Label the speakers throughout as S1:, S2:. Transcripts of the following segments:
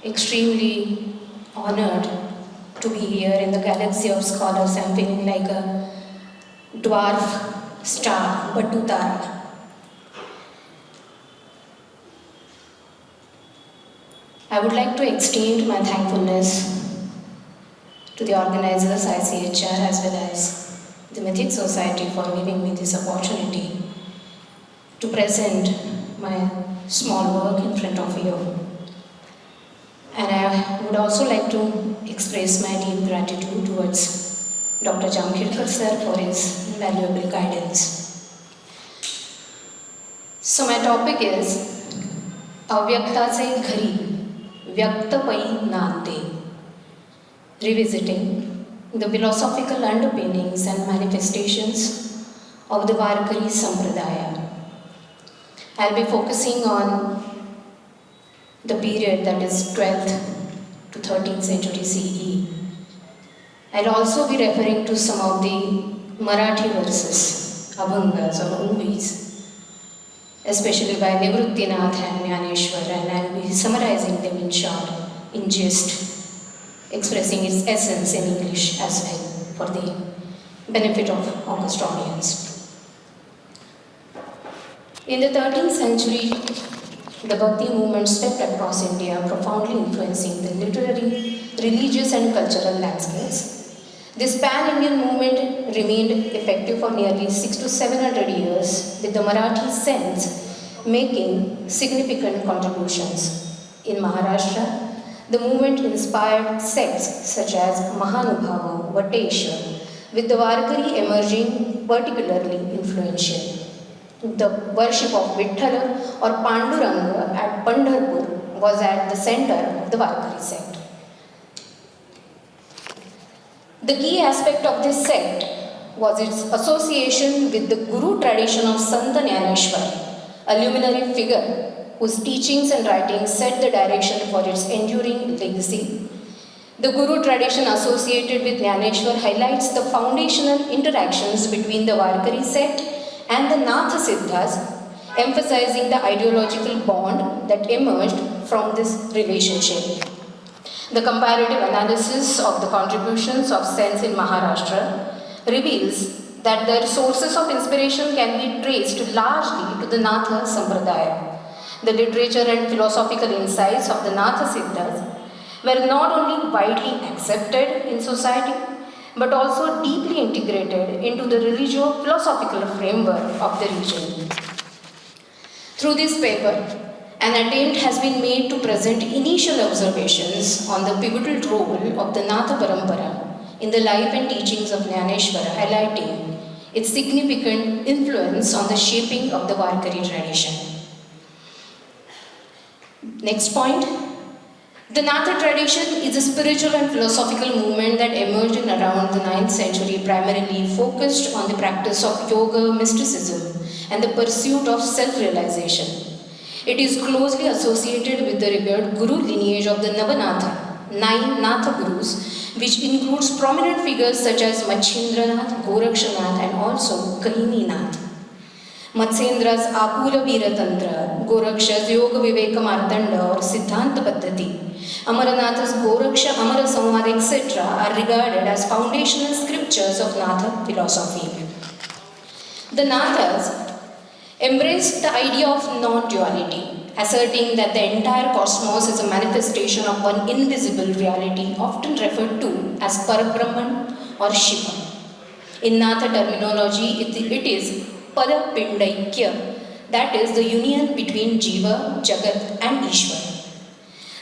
S1: extremely honored to be here in the galaxy of scholars. I'm feeling like a dwarf star, Batutara. I would like to extend my thankfulness to the organizers, ICHR, as well as the Mythic Society for giving me this opportunity to present my small work in front of you. And I would also like to express my deep gratitude towards Dr. Jamkhedkar sir for his invaluable guidance. So my topic is Avyaktace ghar, nande, revisiting the philosophical underpinnings and manifestations of the Warkari Sampradaya. I'll be focusing on the period that is 12th to 13th century CE. I'll also be referring to some of the Marathi verses, abhangas or movies, especially by Nivruttinath and Jnaneshwar, and I'll be summarizing them in short, in gist, expressing its essence in English as well for the benefit of August audience. In the 13th century, the Bhakti Movement swept across India, profoundly influencing the literary, religious and cultural landscapes. This pan-Indian movement remained effective for nearly 600 to 700 years, with the Marathi saints making significant contributions. In Maharashtra, the movement inspired sects such as Mahanubhava, Vateshwar, with the Warkari emerging particularly influential. The worship of Vithala or Panduranga at Pandharpur was at the center of the Warkari sect. The key aspect of this sect was its association with the Guru tradition of Sant Jnaneshwar, a luminary figure whose teachings and writings set the direction for its enduring legacy. The Guru tradition associated with Jnaneshwar highlights the foundational interactions between the Warkari sect and the Natha Siddhas, emphasizing the ideological bond that emerged from this relationship. The comparative analysis of the contributions of saints in Maharashtra reveals that their sources of inspiration can be traced largely to the Natha Sampradaya. The literature and philosophical insights of the Natha Siddhas were not only widely accepted in society, but also deeply integrated into the religio-philosophical framework of the region. Through this paper, an attempt has been made to present initial observations on the pivotal role of the Natha Parampara in the life and teachings of Jnaneshwar, highlighting its significant influence on the shaping of the Warkari tradition. Next point. The Natha tradition is a spiritual and philosophical movement that emerged in around the 9th century, primarily focused on the practice of yoga, mysticism, and the pursuit of self-realization. It is closely associated with the revered Guru lineage of the Navanatha, 9 Natha Gurus, which includes prominent figures such as Matsyendranath, Gorakshanath, and also Kahininath. Matsyendra's Akula Veeratantra, Goraksha's Yoga Viveka Martanda or Siddhanta Paddhati, Amaranatha's Goraksha, Amara Samvad, etc. are regarded as foundational scriptures of Natha philosophy. The Nathas embraced the idea of non-duality, asserting that the entire cosmos is a manifestation of one invisible reality, often referred to as Parabrahman or Shiva. In Natha terminology, it is Padapindaikya, that is the union between Jiva, Jagat and Ishwar.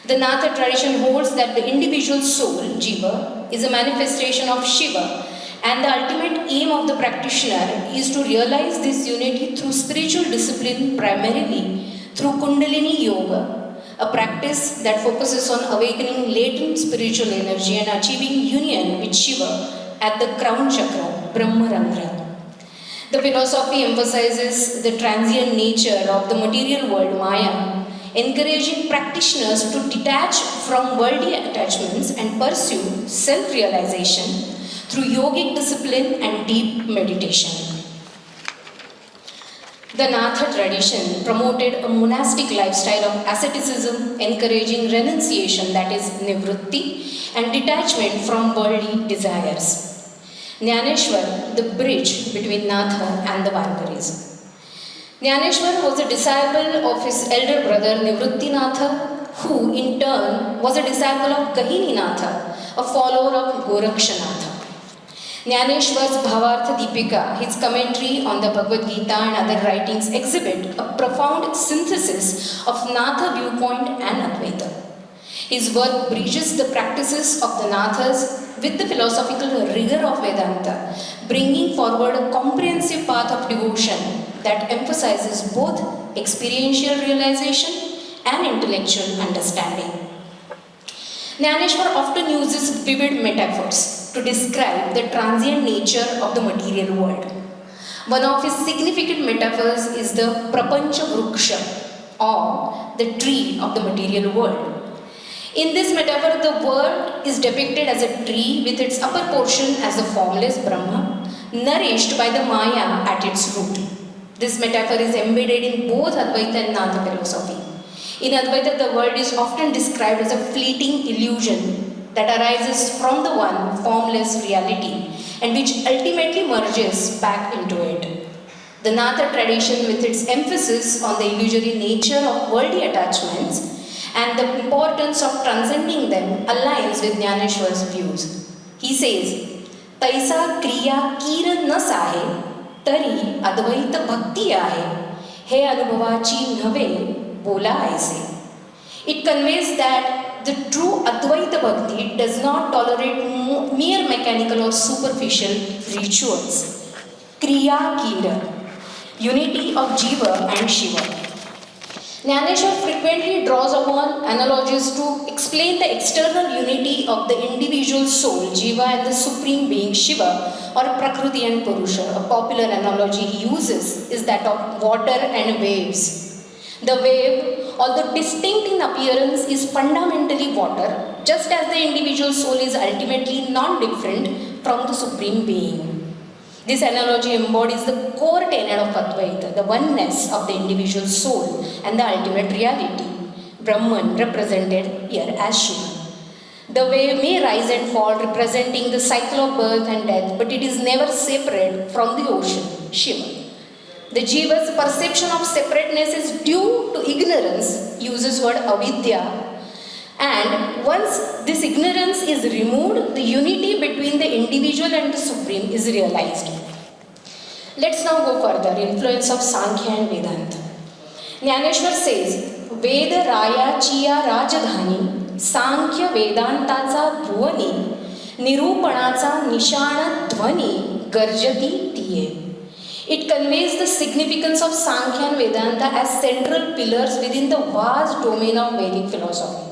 S1: The Natha tradition holds that the individual soul, Jiva, is a manifestation of Shiva, and the ultimate aim of the practitioner is to realize this unity through spiritual discipline, primarily through Kundalini Yoga, a practice that focuses on awakening latent spiritual energy and achieving union with Shiva at the crown chakra, Brahmarandra. The philosophy emphasizes the transient nature of the material world, Maya, encouraging practitioners to detach from worldly attachments and pursue self-realization through yogic discipline and deep meditation. The Natha tradition promoted a monastic lifestyle of asceticism, encouraging renunciation, that is, nivritti, and detachment from worldly desires. Jnaneshwar, the bridge between Natha and the Warkaris. Jnaneshwar was a disciple of his elder brother Nivrittinatha, who in turn was a disciple of Gahininatha, a follower of Gorakshanatha. Jnaneshwar's Bhavartha Deepika, his commentary on the Bhagavad Gita and other writings, exhibit a profound synthesis of Natha viewpoint and Advaita. His work bridges the practices of the Nathas with the philosophical rigor of Vedanta, bringing forward a comprehensive path of devotion that emphasizes both experiential realization and intellectual understanding. Jnaneshwar often uses vivid metaphors to describe the transient nature of the material world. One of his significant metaphors is the Prapancha Vruksha, or the tree of the material world. In this metaphor, the world is depicted as a tree with its upper portion as the formless Brahma, nourished by the Maya at its root. This metaphor is embedded in both Advaita and Natha philosophy. In Advaita, the world is often described as a fleeting illusion that arises from the one formless reality and which ultimately merges back into it. The Natha tradition, with its emphasis on the illusory nature of worldly attachments and the importance of transcending them, aligns with Jnaneshwar's views. He says, Taisa kriya kira na sahe, tari advaita bhakti ahe, he anubhavachi nave bola aise. It conveys that the true Advaita Bhakti does not tolerate mere mechanical or superficial rituals. Kriya Kira, unity of Jiva and Shiva. Jnaneshwar frequently draws upon analogies to explain the external unity of the individual soul, Jiva, and the supreme being, Shiva, or Prakriti and Purusha. A popular analogy he uses is that of water and waves. The wave, although distinct in appearance, is fundamentally water, just as the individual soul is ultimately non-different from the Supreme Being. This analogy embodies the core tenet of Advaita, the oneness of the individual soul and the ultimate reality, Brahman, represented here as Shiva. The wave may rise and fall, representing the cycle of birth and death, but it is never separate from the ocean, Shiva. The Jiva's perception of separateness is due to ignorance, uses word avidya, and once this ignorance is removed, the unity between the individual and the Supreme is realized. Let's now go further, influence of Sankhya and Vedanta. Jnaneshwar says, Veda Raya Chiya Rajadhani, Sankhya Vedantaca Bhuvani, Nirupanaca Nishana Dhvani, Garjati Tiye. It conveys the significance of Sankhya and Vedanta as central pillars within the vast domain of Vedic philosophy.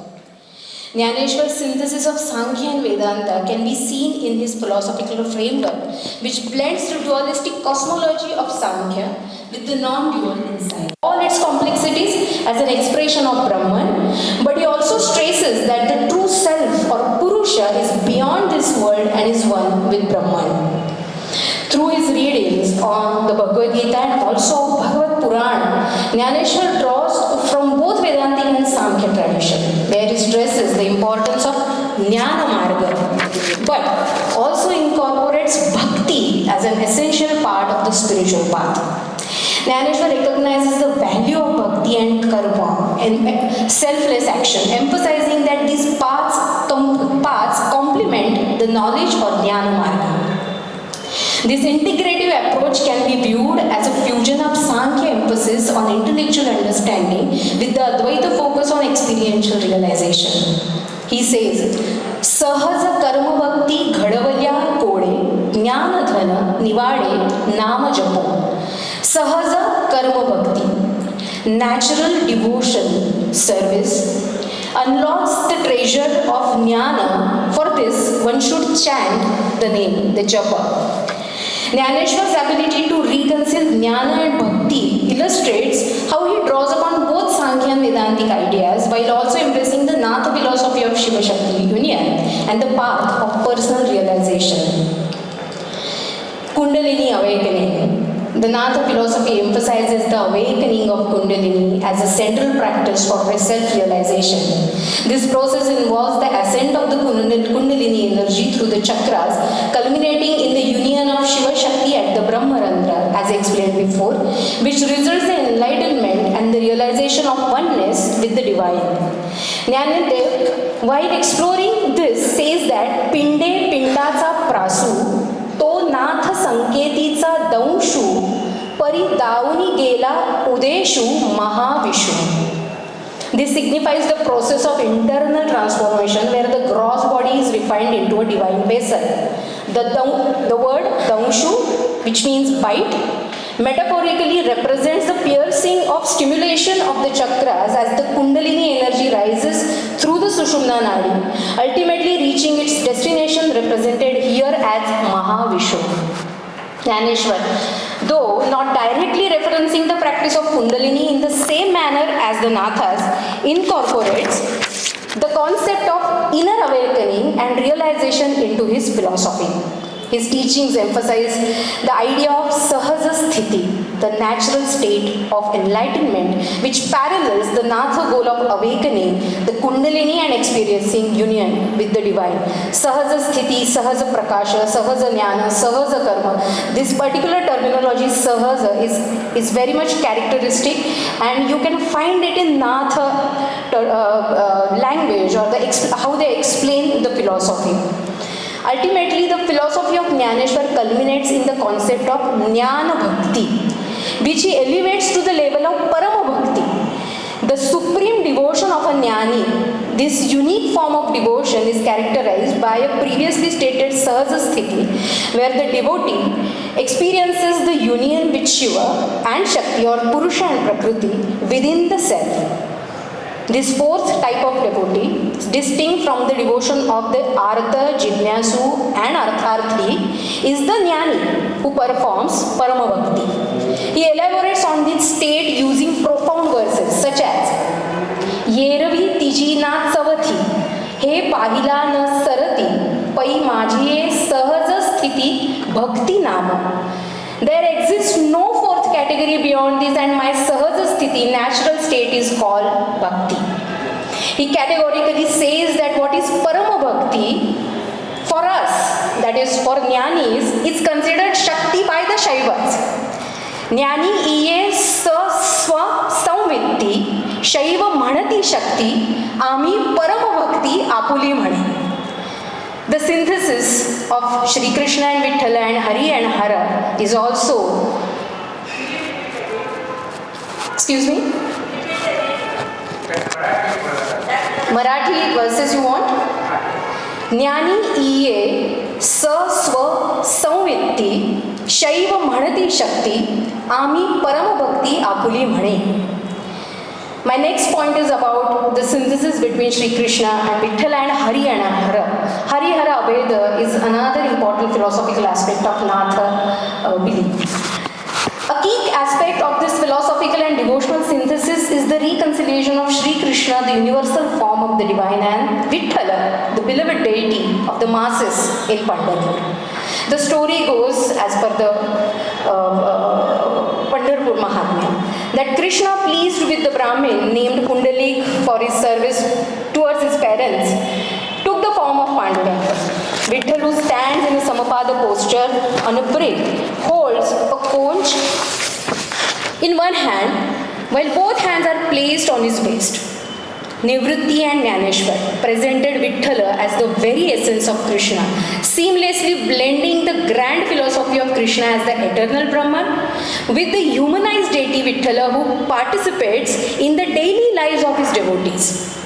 S1: Jnaneshwar's synthesis of Sankhya and Vedanta can be seen in his philosophical framework, which blends the dualistic cosmology of Sankhya with the non-dual insight. All its complexities as an expression of Brahman, but he also stresses that the true self or Purusha is beyond this world and is one with Brahman. Through his readings on the Bhagavad Gita and also Bhagavad Purana, Jnaneshwar draws from both Vedantic and Sankhya tradition, where he stresses the importance of Jnana Marga, but also incorporates Bhakti as an essential part of the spiritual path. Jnaneshwar recognizes the value of Bhakti and Karma and selfless action, emphasizing that these paths complement the knowledge or Jnana Marga. This integrative approach can be viewed as a fusion of Sankhya emphasis on intellectual understanding with the Advaita focus on experiential realization. He says, Sahaja karma bhakti ghadavalya kode jnana dhana nivade nama japo. Sahaja karma bhakti, natural devotion, service, unlocks the treasure of jnana. For this, one should chant the name, the japa. Jnaneshwar's ability to reconcile Jnana and Bhakti illustrates how he draws upon both Sankhya and Vedantic ideas while also embracing the Natha philosophy of Shiva Shakti union and the path of personal realization. Kundalini awakening. The Natha philosophy emphasizes the awakening of Kundalini as a central practice for self-realization. This process involves the ascent of the Kundalini energy through the chakras, culminating in the union of Shiva Shakti at the Brahmarandra, as explained before, which results in enlightenment and the realization of oneness with the divine. Jnanadev, while exploring this, says that Pinde Pindacha Prasu तो नाथ संकेतीचा दंशु परिदावनी गेला उदेशु महाविशु. This signifies the process of internal transformation where the gross body is refined into a divine vessel. The word danshu, which means bite, metaphorically represents the piercing of stimulation of the chakras as the Kundalini energy rises through the Sushumna Nadi, ultimately reaching its destination represented here as Mahavishnu. Jnaneshwar, though not directly referencing the practice of Kundalini in the same manner as the Nathas, incorporates the concept of inner awakening and realization into his philosophy. His teachings emphasize the idea of sahaja sthiti, the natural state of enlightenment which parallels the Natha goal of awakening, the Kundalini and experiencing union with the divine. Sahaja sthiti, sahaja prakasha, sahaja jnana, sahaja karma. This particular terminology, sahaja, is very much characteristic, and you can find it in Natha language or how they explain the philosophy. Ultimately, the philosophy of Jnaneshwar culminates in the concept of Jnana Bhakti, which he elevates to the level of Parama Bhakti. The supreme devotion of a Jnani, this unique form of devotion is characterized by a previously stated Sahaja Sthiti, where the devotee experiences the union with Shiva and Shakti or Purusha and Prakriti within the self. This fourth type of devotee, distinct from the devotion of the Artha, Jidnyasu and Artharthi, is the Jnani who performs Parama Bhakti. He elaborates on this state using profound verses such as Yeravi Tiji na Savathi, He Pahila na Sarati, Pai Majhiye Sahaja Sthiti Bhakti Nama. There exists no fourth category beyond this, and my sahaja sthiti, natural state, is called bhakti. He categorically says that what is parama bhakti for us, that is for jnanis, is considered shakti by the Shaivas. Jnani iye sa swa samvitti shaiva mhanati shakti ami parama bhakti apuli mhane. The synthesis of Shri Krishna and Vithala and Hari and Hara is also, excuse me, Marathi verses you want? Jnani iye sa swa samvitti shaiva mhanati shakti ami parama bhakti apuli mhane. My next point is about the synthesis between Sri Krishna and Vithala and Hari and Hara. Hari Hara Abheda is another important philosophical aspect of Natha belief. A key aspect of this philosophical and devotional synthesis is the reconciliation of Sri Krishna, the universal form of the divine, and Vithala, the beloved deity of the masses in Pandharpur. The story goes, as per the Pandharpur Mahatmya, that Krishna, pleased with the Brahmin named Kundalik for his service towards his parents, took the form of Panduranga. Vittal, who stands in a Samapada posture on a brick, holds a conch in one hand, while both hands are placed on his waist. Nivritti and Jnaneshwar presented Vithala as the very essence of Krishna, seamlessly blending the grand philosophy of Krishna as the eternal Brahman with the humanized deity Vithala, who participates in the daily lives of his devotees.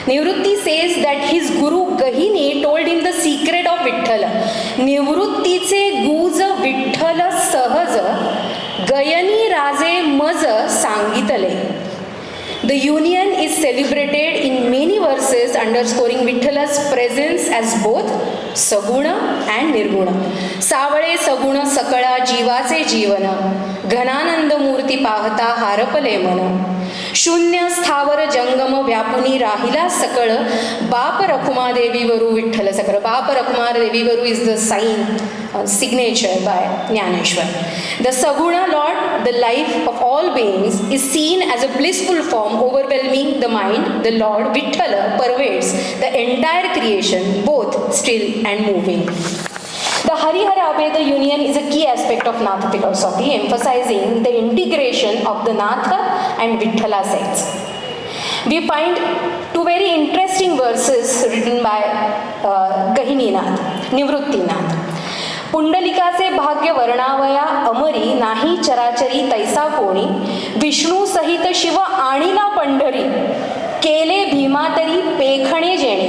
S1: Nivritti says that his guru Gahini told him the secret of Vithala. Nivrittice guza Vithala sahaja, Gayani raze maza sangitale. The union is celebrated in many verses underscoring Vitthala's presence as both Saguna and Nirguna. सावळे सगुण सकळा जीवाचे जीवन, घनानंद मूर्ती पाहता हारपले मन. शून्य स्थावर जंगम व्यापुनी राहिला सकळ, बाप रखुमादेवीवरू विठ्ठल सकळ. बाप रखुमादेवीवरू is the signature by Jnaneshwar. The Saguna Lord, the life of all beings, is seen as a blissful form overwhelming the mind. The Lord Vithala pervades the entire creation, both still and moving. The Harihara Abheda union is a key aspect of Natha philosophy, emphasizing the integration of the Natha and Vithala sects. We find two very interesting verses written by Gahininath, Nivruttinath. पुंडलिकाचे भाग्य वर्णावया अमरी, नाही चराचरी तैसा कोणी. विष्णू सहित शिव आणिला पंढरी, केले भीमातरी पेखणे जेणे.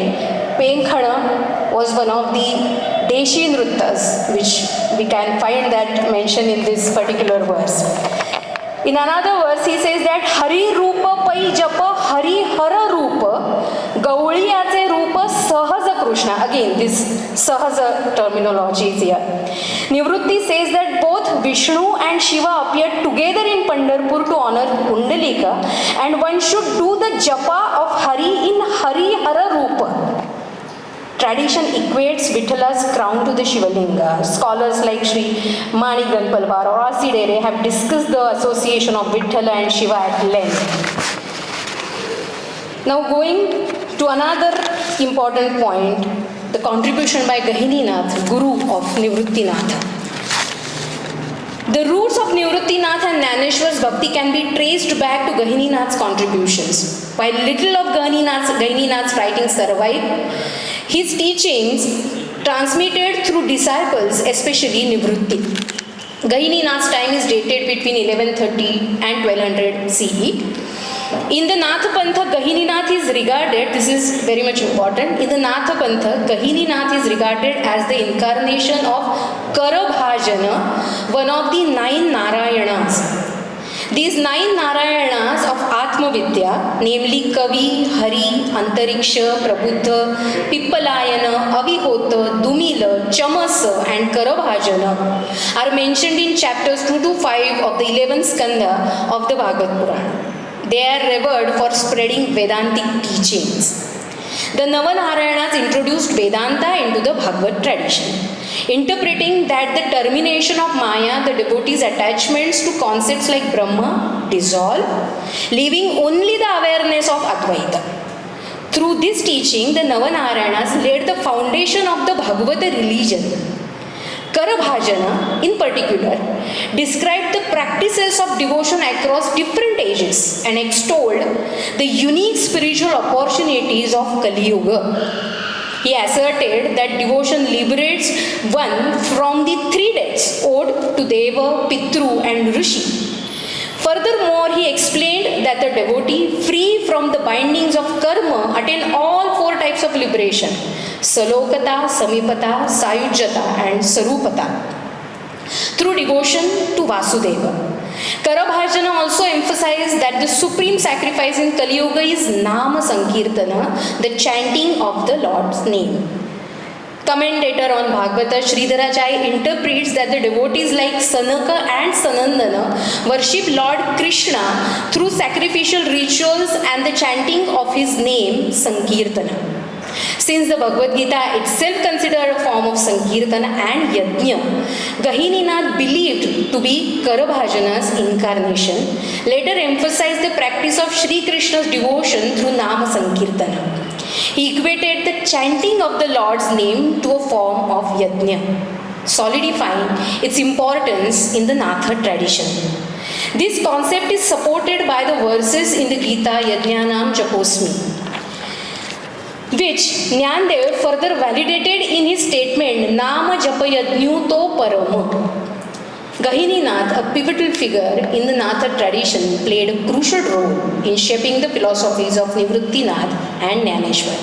S1: पेखण was one of the Deshi Nrittas, which we can find that mentioned in this particular verse. In another verse he says that Hari Rupa Pai Japa Hari Hara Rupa, Gauliyace Rupa Sahaj Krishna. Again, this Sahaj terminology is here. Nivrutti says that both Vishnu and Shiva appeared together in Pandharpur to honor Pundalika, and one should do the japa of Hari in Hari Hara Rupa. Tradition equates Vitthala's crown to the Shivalinga. Scholars like Sri Mani Granpalwar or Asidere have discussed the association of Vithala and Shiva at length. Now going to another important point, the contribution by Gahininath, Guru of Nivruttinath. The roots of Nivruttinath and Jnaneshwar's Bhakti can be traced back to Gahininath's contributions. While little of Gahininath's writings survive, his teachings transmitted through disciples, especially Nivrutti. Gahininath's time is dated between 1130 and 1200 CE. In the Natha Pantha, Gahininath is regarded, this is very much important, in the Natha Pantha, Gahininath is regarded as the incarnation of Karabhajana, one of the 9 Narayanas. These 9 Narayanas of Atmavidya, namely Kavi, Hari, Antariksha, Prabuddha, Pippalayana, Avihota, Dumila, Chamasa and Karabhajana are mentioned in chapters 2 to 5 of the 11th Skanda of the Bhagavad Purana. They are revered for spreading Vedantic teachings. The Navanarayanas introduced Vedanta into the Bhagavad tradition, interpreting that the termination of Maya, the devotee's attachments to concepts like Brahma, dissolve, leaving only the awareness of Advaita. Through this teaching, the Navanarayanas laid the foundation of the Bhagavata religion. Karabhajana, in particular, described the practices of devotion across different ages and extolled the unique spiritual opportunities of Kali Yuga. He asserted that devotion liberates one from the 3 debts owed to Deva, Pitru and Rishi. Furthermore, he explained that the devotee, free from the bindings of karma, attain all 4 types of liberation: Salokata, Samipata, Sayujjata and Sarupata through devotion to Vasudeva. Karabhajana also emphasized that the supreme sacrifice in Kali Yuga is Nama Sankirtana, the chanting of the Lord's name. Commentator on Bhagavata Sridharacharya interprets that the devotees like Sanaka and Sanandana worship Lord Krishna through sacrificial rituals and the chanting of his name Sankirtana. Since the Bhagavad Gita itself considered a form of Sankirtana and Yajna, Gahininath believed to be Karabhajana's incarnation, later emphasized the practice of Sri Krishna's devotion through Nama Sankirtana. He equated the chanting of the Lord's name to a form of Yajna, solidifying its importance in the Natha tradition. This concept is supported by the verses in the Gita Yajnanam Japosmi, which Nande further validated in his statement Nama Japa Yajnu To Parama. Gahininath, a pivotal figure in the Natha tradition, played a crucial role in shaping the philosophies of Nivruttinath and Jnaneshwar.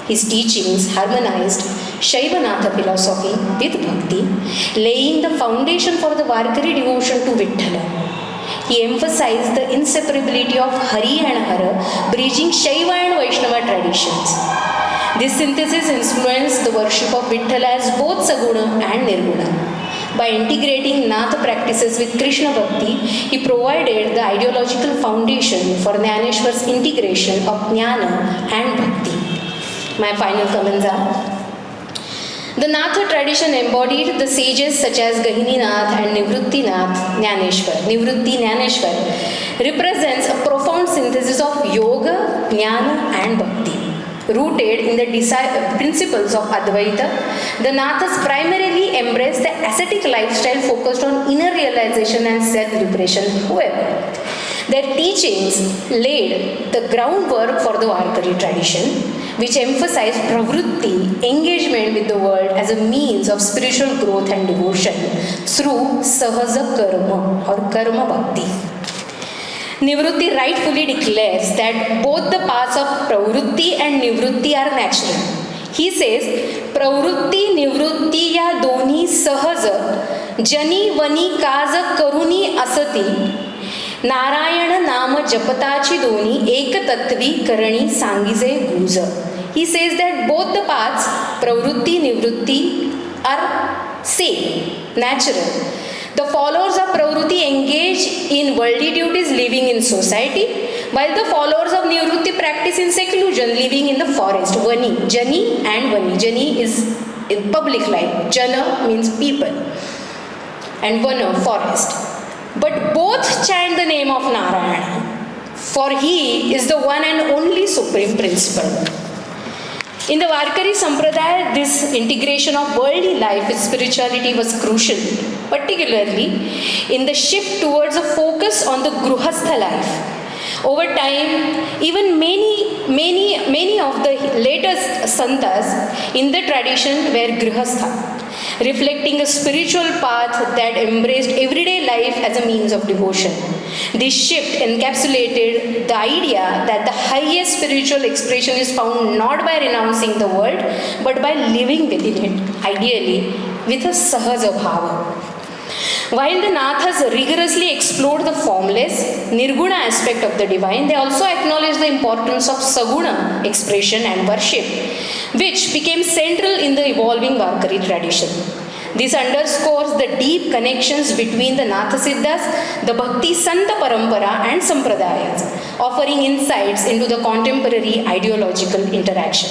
S1: His teachings harmonized Shaiva Natha philosophy with Bhakti, laying the foundation for the Warkari devotion to Vithala. he emphasized the inseparability of Hari and Hara, bridging Shaiva and Vaishnava traditions. This synthesis influenced the worship of Vithala as both Saguna and Nirguna. By integrating Nath practices with Krishna Bhakti, he provided the ideological foundation for Jnaneshwar's integration of Jnana and Bhakti. My final comments are: the Natha tradition embodied the sages such as Gahini Nath and Nivrutti Nath Jnaneshwar. Nivrutti Jnaneshwar represents a profound synthesis of Yoga, Jnana and Bhakti. Rooted in the principles of Advaita, the Nathas primarily embraced the ascetic lifestyle focused on inner realization and self-liberation. However, their teachings laid the groundwork for the Warkari tradition, which emphasized pravrutti, engagement with the world as a means of spiritual growth and devotion through sahaja karma or karma bhakti. Nivrutti rightfully declares that both the paths of pravrutti and nivrutti are natural. He says, pravrutti nivrutti ya doni sahaja jani vani kaza karuni asati Narayana nama japatachi doni ekatatvi karani sangize guza. He says that both the paths, pravrutti, nivrutti, are same, natural. The followers of pravrutti engage in worldly duties living in society, while the followers of nivrutti practice in seclusion living in the forest. Vani, jani and vani. Jani is in public life. Jana means people. And vana, forest. But both chant the name of Narayana, for he is the one and only supreme principle. In the Warkari Sampradaya, this integration of worldly life with spirituality was crucial, particularly in the shift towards a focus on the Gruhastha life. Over time, even many of the latest santas in the tradition were Grihastha, reflecting a spiritual path that embraced everyday life as a means of devotion. This shift encapsulated the idea that the highest spiritual expression is found not by renouncing the world, but by living within it, ideally with a sahaja bhava. While the Nathas rigorously explored the formless, nirguna aspect of the divine, they also acknowledged the importance of saguna expression and worship, which became central in the evolving Warkari tradition. This underscores the deep connections between the Nathasiddhas, the Bhakti Santa Parampara and Sampradayas, offering insights into the contemporary ideological interaction.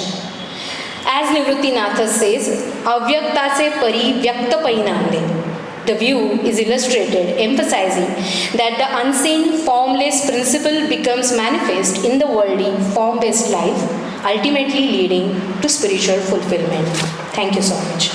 S1: As Nivrutti Nathas says, Avyaktace pari vyakta nande. The view is illustrated, emphasizing that the unseen, formless principle becomes manifest in the worldly, form-based life, ultimately leading to spiritual fulfillment. Thank you so much.